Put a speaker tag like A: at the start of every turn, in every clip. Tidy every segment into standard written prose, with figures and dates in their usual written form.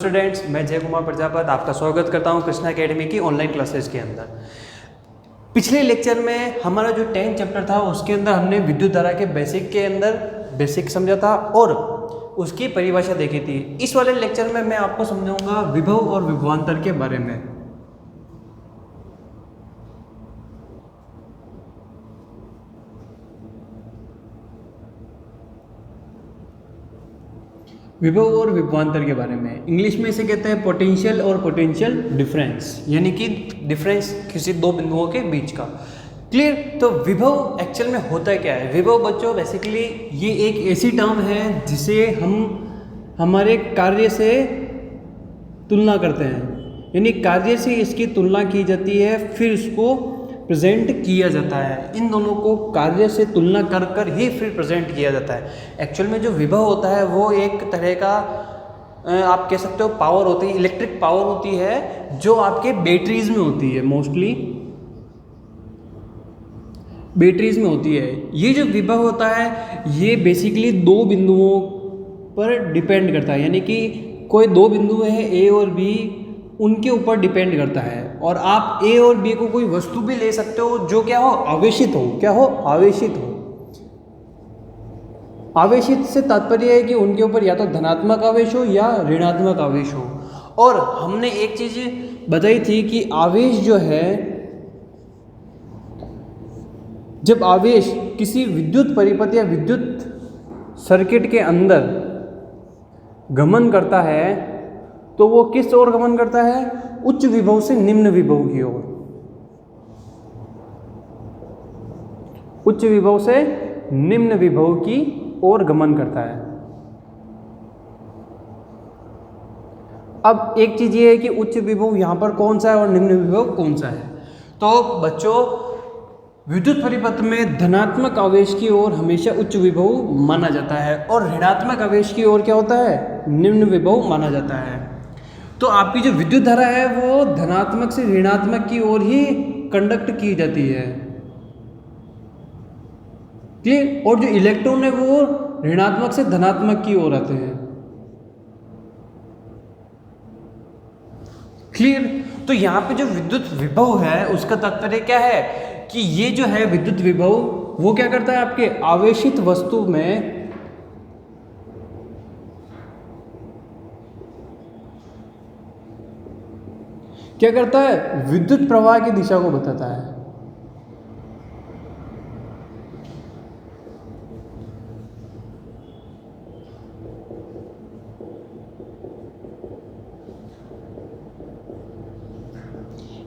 A: Students, मैं जय कुमार प्रजापत आपका स्वागत करता हूं कृष्णा एकेडमी की ऑनलाइन क्लासेस के अंदर। पिछले लेक्चर में हमारा जो 10th चैप्टर था उसके अंदर हमने विद्युत धारा के बेसिक समझा था और उसकी परिभाषा देखी थी। इस वाले लेक्चर में मैं आपको समझाऊंगा विभव और विभवांतर के बारे में। विभव और विभवांतर के बारे में इंग्लिश में इसे कहते हैं पोटेंशियल और पोटेंशियल डिफरेंस, यानी कि डिफरेंस किसी दो बिंदुओं के बीच का। क्लियर? तो विभव एक्चुअल में होता क्या है? विभव बच्चों बेसिकली ये एक ऐसी टर्म है जिसे हम हमारे कार्य से तुलना करते हैं, यानी कार्य से इसकी तुलना की जाती है, फिर इसको प्रेजेंट किया जाता है। इन दोनों को कार्य से तुलना कर कर ही फिर प्रेजेंट किया जाता है। एक्चुअल में जो विभव होता है वो एक तरह का आप कह सकते हो पावर होती है, इलेक्ट्रिक पावर होती है जो आपके बैटरीज में होती है, मोस्टली बैटरीज में होती है। ये जो विभव होता है ये बेसिकली दो बिंदुओं पर डिपेंड करता है, यानी कि कोई दो बिंदु है ए और बी, उनके ऊपर डिपेंड करता है। और आप ए और बी को कोई वस्तु भी ले सकते हो जो क्या हो, आवेशित हो। क्या हो? आवेशित हो। आवेशित से तात्पर्य है कि उनके ऊपर या तो धनात्मक आवेश हो या ऋणात्मक आवेश हो। और हमने एक चीज बताई थी कि आवेश जो है, जब आवेश किसी विद्युत परिपथ या विद्युत सर्किट के अंदर गमन करता है तो वो किस ओर गमन करता है? उच्च विभव से निम्न विभव की ओर। उच्च विभव से निम्न विभव की ओर गमन करता है। अब एक चीज ये है कि उच्च विभव यहां पर कौन सा है और निम्न विभव कौन सा है। तो बच्चों विद्युत परिपथ में धनात्मक आवेश की ओर हमेशा उच्च विभव माना जाता है और ऋणात्मक आवेश की ओर क्या होता है? निम्न विभव माना जाता है। तो आपकी जो विद्युत धारा है वो धनात्मक से ऋणात्मक की ओर ही कंडक्ट की जाती है। ठीक? और जो इलेक्ट्रॉन है वो ऋणात्मक से धनात्मक की ओर आते हैं। क्लियर? तो यहाँ पे जो विद्युत विभव है उसका तात्पर्य क्या है कि ये जो है विद्युत विभव वो क्या करता है, आपके आवेशित वस्तु में क्या करता है? विद्युत प्रवाह की दिशा को बताता है।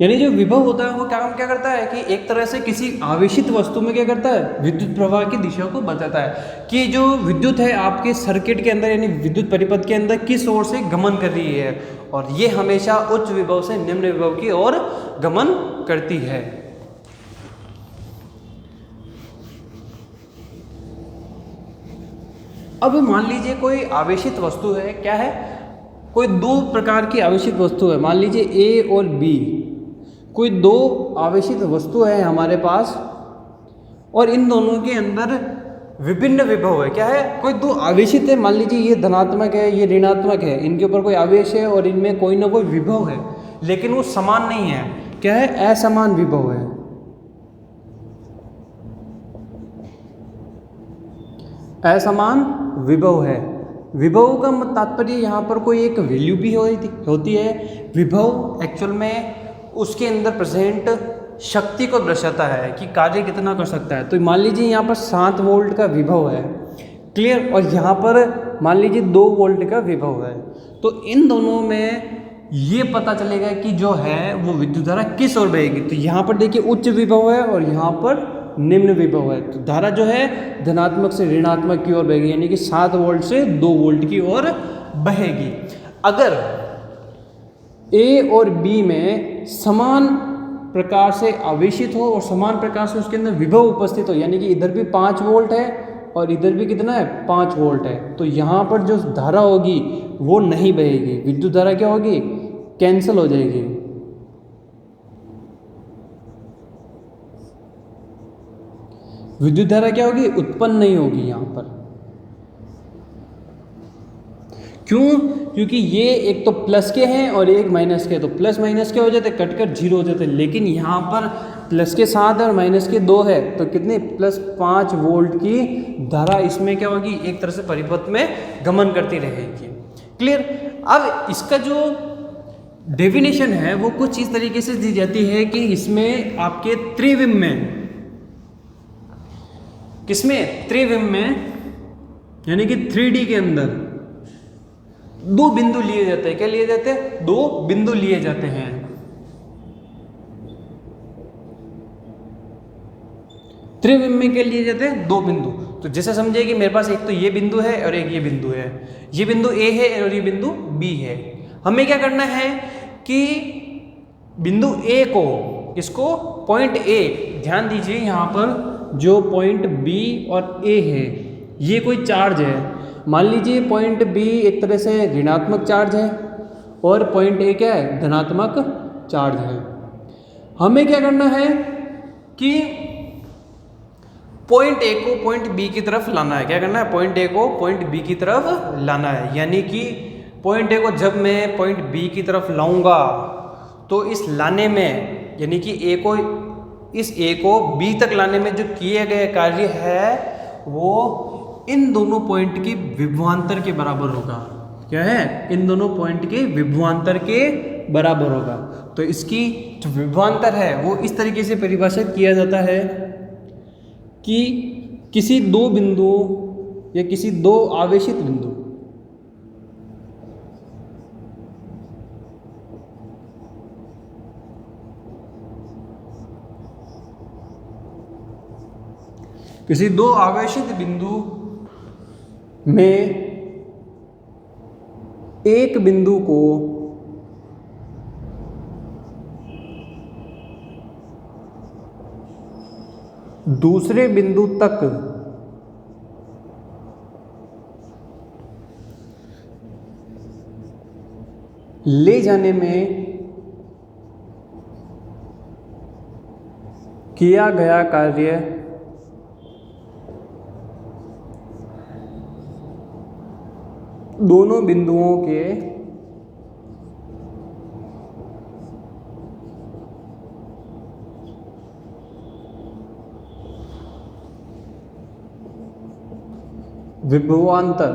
A: यानी जो विभव होता है वो काम क्या करता है कि एक तरह से किसी आवेशित वस्तु में क्या करता है? विद्युत प्रवाह की दिशा को बताता है कि जो विद्युत है आपके सर्किट के अंदर यानी विद्युत परिपथ के अंदर किस ओर से गमन कर रही है, और ये हमेशा उच्च विभव से निम्न विभव की ओर गमन करती है। अब मान लीजिए कोई आवेशित वस्तु है, क्या है? कोई दो प्रकार की आवेशित वस्तु है, मान लीजिए ए और बी, कोई दो आवेशित वस्तु है हमारे पास और इन दोनों के अंदर विभिन्न विभव है। क्या है? कोई दो आवेशित है, मान लीजिए ये धनात्मक है ये ऋणात्मक है, इनके ऊपर कोई आवेश है और इनमें कोई ना कोई विभव है, लेकिन वो समान नहीं है। क्या है? असमान विभव है। असमान विभव है। विभव का तात्पर्य यहाँ पर कोई एक वैल्यू भी होती है। विभव एक्चुअल में उसके अंदर प्रेजेंट शक्ति को दर्शाता है कि कार्य कितना कर सकता है। तो मान लीजिए यहाँ पर 7 वोल्ट का विभव है। क्लियर? और यहाँ पर मान लीजिए 2 वोल्ट का विभव है। तो इन दोनों में ये पता चलेगा कि जो है वो विद्युत धारा किस ओर बहेगी। तो यहाँ पर देखिए उच्च विभव है और यहाँ पर निम्न विभव है। तो धारा जो है धनात्मक से ऋणात्मक की ओर बहेगी, यानी कि 7 वोल्ट से 2 वोल्ट की ओर बहेगी। अगर ए और बी में समान प्रकार से आवेशित हो और समान प्रकार से उसके अंदर विभव उपस्थित हो, यानी कि इधर भी 5 वोल्ट है और इधर भी कितना है? 5 वोल्ट है, तो यहाँ पर जो धारा होगी वो नहीं बहेगी। विद्युत धारा क्या होगी? कैंसिल हो जाएगी। विद्युत धारा क्या होगी? उत्पन्न नहीं होगी यहाँ पर। क्यों? क्योंकि ये एक तो प्लस के हैं और एक माइनस के, तो प्लस माइनस के हो जाते कट कर जीरो हो जाते, लेकिन यहाँ पर प्लस के 7 और माइनस के 2 है, तो कितने प्लस 5 वोल्ट की धारा इसमें क्या होगी, एक तरह से परिपथ में गमन करती रहेगी। क्लियर? अब इसका जो डेफिनेशन है वो कुछ इस तरीके से दी जाती है कि इसमें आपके त्रिविम में, किसमें? त्रिविम में, यानी कि 3D के अंदर 2 बिंदु लिए जाते हैं। क्या लिए जाते हैं? 2 बिंदु लिए जाते हैं। त्रिविम में क्या लिए जाते हैं? 2 बिंदु। तो जैसे समझिए कि मेरे पास एक तो ये बिंदु है और एक ये बिंदु है, ये बिंदु A है और ये बिंदु B है। हमें क्या करना है कि बिंदु A को, इसको पॉइंट A, ध्यान दीजिए यहाँ पर जो पॉइंट B और A है ये कोई चार्ज है। मान लीजिए पॉइंट B एक तरह से ऋणात्मक चार्ज है और पॉइंट A क्या है? धनात्मक चार्ज है। हमें क्या करना है कि पॉइंट A को पॉइंट B की तरफ लाना है। क्या करना है? पॉइंट A को पॉइंट B की तरफ लाना है, यानी कि पॉइंट A को जब मैं पॉइंट B की तरफ लाऊंगा तो इस लाने में, यानी कि इस A को B तक लाने में जो किए गए कार्य है वो इन दोनों पॉइंट के विभवांतर के बराबर होगा। क्या है? इन दोनों पॉइंट के विभवांतर के बराबर होगा। तो इसकी जो विभवांतर है वो इस तरीके से परिभाषित किया जाता है कि किसी 2 बिंदुओं या किसी 2 आवेशित बिंदु, किसी 2 आवेशित बिंदु में एक बिंदु को दूसरे बिंदु तक ले जाने में किया गया कार्य दोनों बिंदुओं के विभवांतर,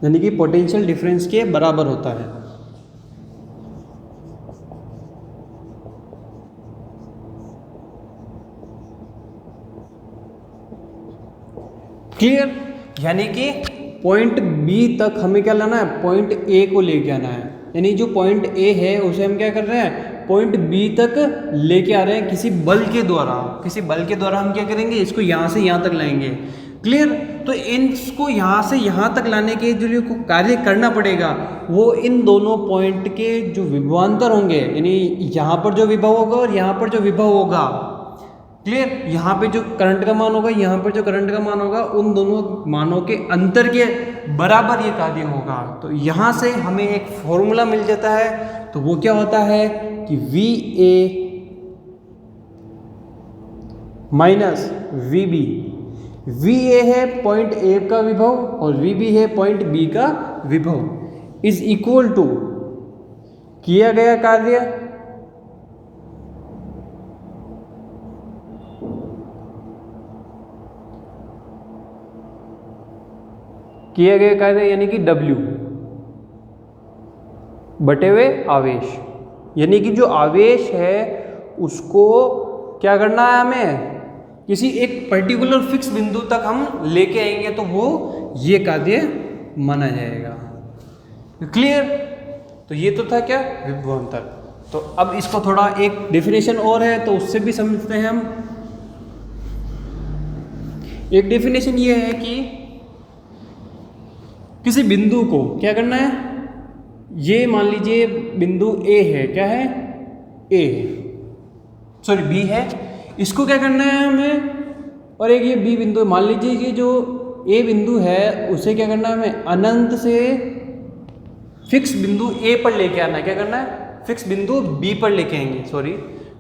A: यानी कि पोटेंशियल डिफरेंस के बराबर होता है। क्लियर? यानी कि पॉइंट B तक हमें क्या लाना है? पॉइंट A को लेके आना है। यानी जो पॉइंट A है उसे हम क्या कर रहे हैं? पॉइंट B तक लेके आ रहे हैं किसी बल के द्वारा। किसी बल के द्वारा हम क्या करेंगे? इसको यहाँ से यहाँ तक लाएंगे। क्लियर? तो इसको यहाँ से यहाँ तक लाने के जो कार्य करना पड़ेगा वो इन दोनों पॉइंट के जो विभवांतर होंगे, यानी यहाँ पर जो विभव होगा और यहाँ पर जो विभव होगा, क्लियर? यहाँ पे जो करंट का मान होगा, यहाँ पर जो करंट का मान होगा, उन दोनों मानों के अंतर के बराबर ये कार्य होगा। तो यहाँ से हमें एक फॉर्मूला मिल जाता है। तो वो क्या होता है कि VA माइनस VB, VA है पॉइंट A का विभव और VB है पॉइंट B का विभव, इज इक्वल टू किया गया कार्य यानी कि W बटे हुए आवेश, यानी कि जो आवेश है उसको क्या करना है? हमें किसी एक पर्टिकुलर फिक्स बिंदु तक हम लेके आएंगे तो वो ये कार्य माना जाएगा। क्लियर? तो ये तो था क्या? विभवांतर। तो अब इसको थोड़ा एक डेफिनेशन और है तो उससे भी समझते हैं हम। एक डेफिनेशन ये है कि किसी बिंदु को क्या करना है? ये मान लीजिए बिंदु A है, क्या है? B है। इसको क्या करना है हमें? और एक ये B बिंदु, मान लीजिए कि जो A बिंदु है उसे क्या करना है हमें? अनंत से फिक्स बिंदु A पर लेके आना है। क्या करना है? फिक्स बिंदु B पर लेके आएंगे,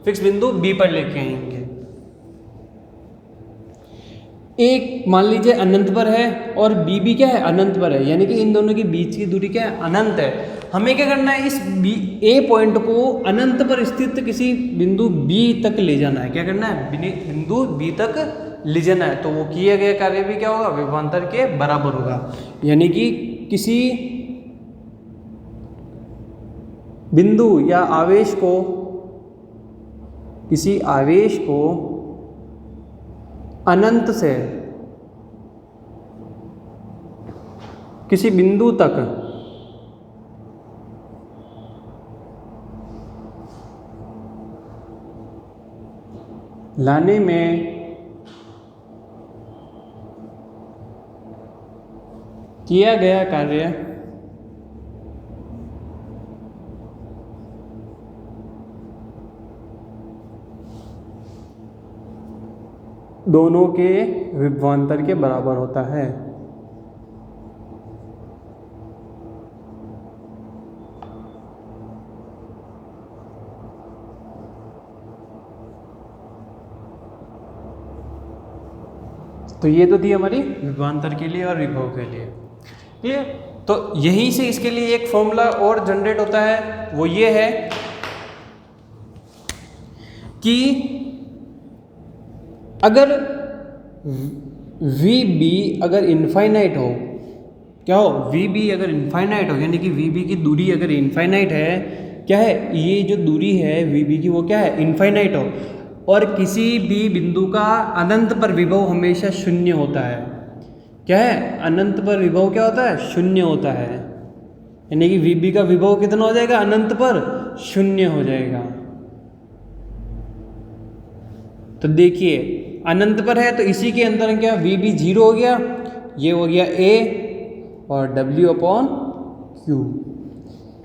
A: फिक्स बिंदु B पर लेके आएंगे। एक मान लीजिए अनंत पर है और बी भी क्या है, अनंत पर है, यानी कि इन दोनों के बीच की दूरी क्या है, अनंत है। हमें क्या करना है, इस बी ए पॉइंट को अनंत पर स्थित किसी बिंदु बी तक ले जाना है। क्या करना है, बिंदु बी तक ले जाना है। तो वो किया गया कार्य भी क्या होगा, विभवांतर के बराबर होगा। यानी कि किसी बिंदु या आवेश को, किसी आवेश को अनंत से किसी बिंदु तक लाने में किया गया कार्य दोनों के विभवांतर के बराबर होता है। तो ये तो थी हमारी विभवांतर के लिए और विभव के लिए। क्लियर। तो यहीं से इसके लिए एक फॉर्मूला और जनरेट होता है, वो ये है कि अगर वी बी अगर इनफाइनाइट हो, क्या हो, वी बी अगर इनफाइनाइट हो, यानी कि वी बी की दूरी अगर इनफाइनाइट है, क्या है, ये जो दूरी है वी बी की वो क्या है, इनफाइनाइट हो, और किसी भी बिंदु का अनंत पर विभव हमेशा शून्य होता है। क्या है, अनंत पर विभव क्या होता है, शून्य होता है। यानी कि वी बी का विभव कितना हो जाएगा, अनंत पर शून्य हो जाएगा। तो देखिए अनंत पर है तो इसी के अंदर क्या वी बी जीरो हो गया, ये हो गया ए और डब्ल्यू अपॉन क्यू,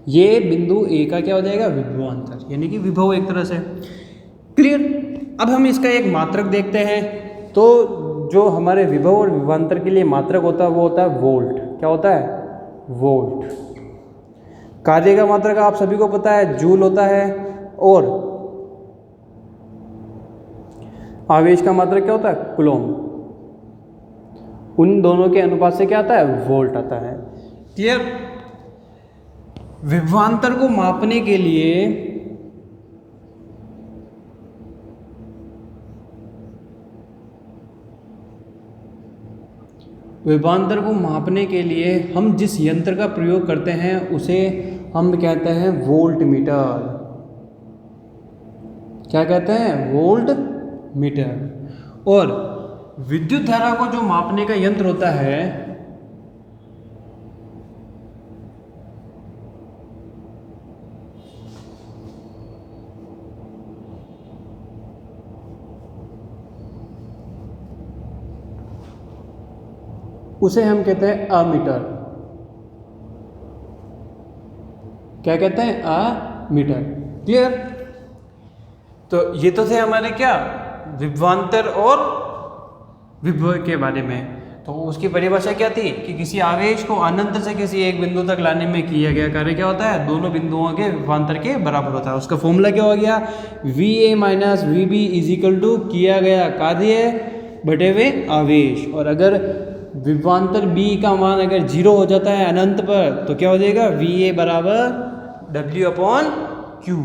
A: ये बिंदु ए का क्या हो जाएगा, विभवांतर, यानी कि विभव एक तरह से। क्लियर। अब हम इसका एक मात्रक देखते हैं। तो जो हमारे विभव और विभवांतर के लिए मात्रक होता है वो होता है वोल्ट। क्या होता है, वोल्ट। कार्य का मात्रक आप सभी को पता है जूल होता है, और आवेश का मात्रक क्या होता है, कूलॉम। उन दोनों के अनुपात से क्या आता है, वोल्ट आता है। क्लियर। विभवांतर को मापने के लिए हम जिस यंत्र का प्रयोग करते हैं उसे हम कहते हैं वोल्ट मीटर। क्या कहते हैं, वोल्ट मीटर। और विद्युत धारा को जो मापने का यंत्र होता है उसे हम कहते हैं अमीटर। क्या कहते हैं, अमीटर। क्लियर। तो ये तो थे हमारे क्या, विभवांतर और विभव के बारे में। तो उसकी परिभाषा क्या थी कि किसी आवेश को अनंत से किसी एक बिंदु तक लाने में किया गया कार्य क्या होता है, दोनों बिंदुओं के विभवांतर के बराबर होता है। उसका फॉर्मूला क्या हो गया, v a minus v b is equal to किया गया कार्य बटे हुए आवेश। और अगर विभवांतर बी का मान अगर जीरो हो जाता है अनंत पर तो क्या हो जाएगा, वी ए बराबर डब्ल्यू अपॉन क्यू।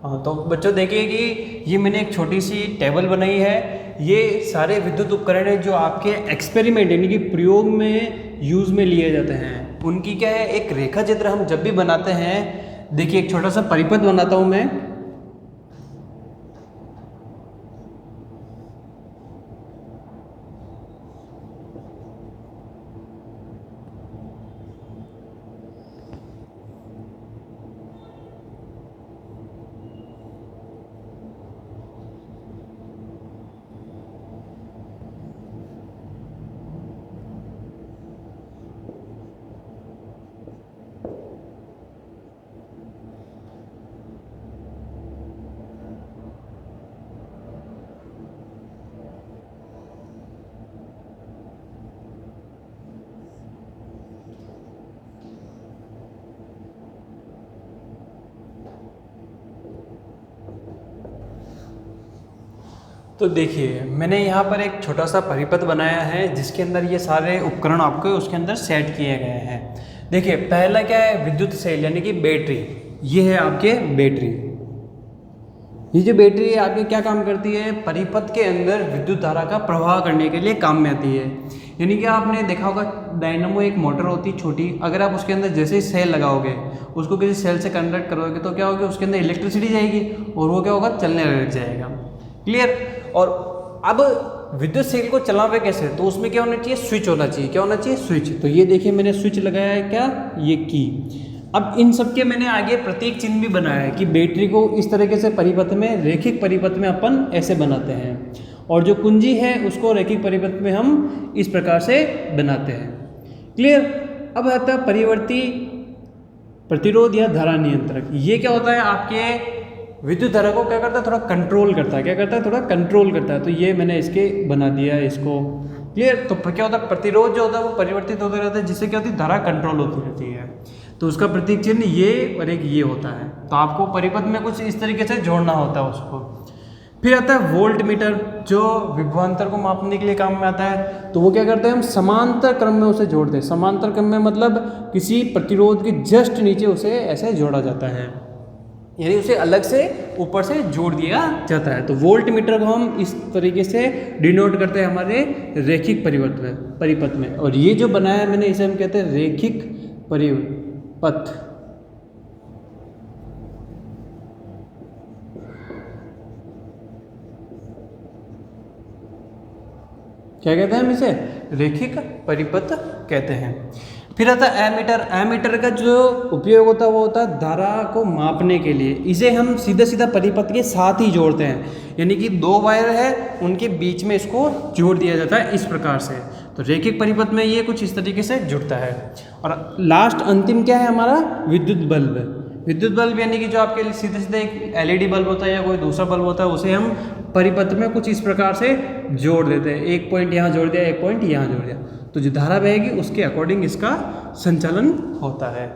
A: हाँ, तो बच्चों देखिए कि ये मैंने एक छोटी सी टेबल बनाई है। ये सारे विद्युत उपकरण हैं जो आपके एक्सपेरिमेंट यानी कि प्रयोग में यूज़ में लिए जाते हैं। उनकी क्या है, एक रेखा चित्र हम जब भी बनाते हैं, देखिए एक छोटा सा परिपथ बनाता हूँ मैं। तो देखिए मैंने यहाँ पर एक छोटा सा परिपथ बनाया है जिसके अंदर ये सारे उपकरण आपके उसके अंदर सेट किए गए हैं। देखिए पहला क्या है, विद्युत सेल यानी कि बैटरी। ये है आपके बैटरी। ये जो बैटरी है आपके क्या काम करती है, परिपथ के अंदर विद्युत धारा का प्रवाह करने के लिए काम में आती है। यानी कि आपने देखा होगा डायनामो एक मोटर होती है छोटी, अगर आप उसके अंदर जैसे ही सेल लगाओगे, उसको किसी सेल से कनेक्ट करोगे तो क्या होगा, उसके अंदर इलेक्ट्रिसिटी जाएगी और वो क्या होगा, चलने लग जाएगा। क्लियर। और अब विद्युत सेल को चलावे कैसे, तो उसमें क्या होना चाहिए, स्विच होना चाहिए। क्या होना चाहिए, स्विच। तो ये देखिए मैंने स्विच लगाया है, क्या, ये की। अब इन सब के मैंने आगे प्रतीक चिन्ह भी बनाया है कि बैटरी को इस तरीके से परिपथ में, रैखिक परिपथ में अपन ऐसे बनाते हैं, और जो कुंजी है उसको रैखिक परिपथ में हम इस प्रकार से बनाते हैं। क्लियर। अब आता है परिवर्ती प्रतिरोध या धारा नियंत्रक। ये क्या होता है, आपके विद्युत धारा को क्या करता है, थोड़ा कंट्रोल करता है। क्या करता है, थोड़ा कंट्रोल करता है। तो ये मैंने इसके बना दिया है इसको। क्लियर। तो क्या होता है, प्रतिरोध जो होता है वो परिवर्तित होता रहता है, जिससे क्या होती है, धारा कंट्रोल होती रहती है। तो उसका प्रतीक चिन्ह ये और एक ये होता है। तो आपको परिपथ में कुछ इस तरीके से जोड़ना होता है उसको। फिर आता है वोल्ट मीटर, जो विभवांतर को मापने के लिए काम में आता है। तो वो क्या करते हैं, हम समांतर क्रम में उसे जोड़ते हैं। समांतर क्रम में मतलब किसी प्रतिरोध के जस्ट नीचे उसे ऐसे जोड़ा जाता है, यानी उसे अलग से ऊपर से जोड़ दिया जाता है। तो वोल्ट मीटर को हम इस तरीके से डिनोट करते हैं हमारे रैखिक परिपथ में। और ये जो बनाया है मैंने, इसे हम कहते हैं रैखिक परिपथ। क्या कहते हैं हम इसे, रैखिक परिपथ कहते हैं। फिर आता है एमीटर। एमीटर का जो उपयोग होता है वो होता है धारा को मापने के लिए। इसे हम सीधा सीधा परिपथ के साथ ही जोड़ते हैं, यानी कि दो वायर है उनके बीच में इसको जोड़ दिया जाता है इस प्रकार से। तो रैखिक परिपथ में ये कुछ इस तरीके से जुड़ता है। और लास्ट अंतिम क्या है हमारा, विद्युत बल्ब। विद्युत बल्ब यानी कि जो आपके लिए सीधे सीधे एक एलईडी बल्ब होता है या कोई दूसरा बल्ब होता है, उसे हम परिपथ में कुछ इस प्रकार से जोड़ देते हैं। एक पॉइंट यहाँ जोड़ दिया, एक पॉइंट यहाँ जोड़ दिया, तो जो धारा बहेगी उसके अकॉर्डिंग इसका संचालन होता है।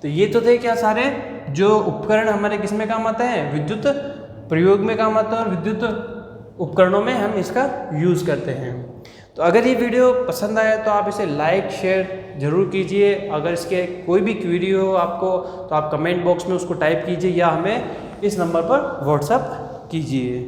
A: तो ये तो थे क्या सारे जो उपकरण हमारे किस में काम आते हैं, विद्युत प्रयोग में काम आता है, और विद्युत उपकरणों में हम इसका यूज़ करते हैं। तो अगर ये वीडियो पसंद आया तो आप इसे लाइक शेयर ज़रूर कीजिए। अगर इसके कोई भी क्वेरी हो आपको तो आप कमेंट बॉक्स में उसको टाइप कीजिए या हमें इस नंबर पर व्हाट्सएप कीजिए।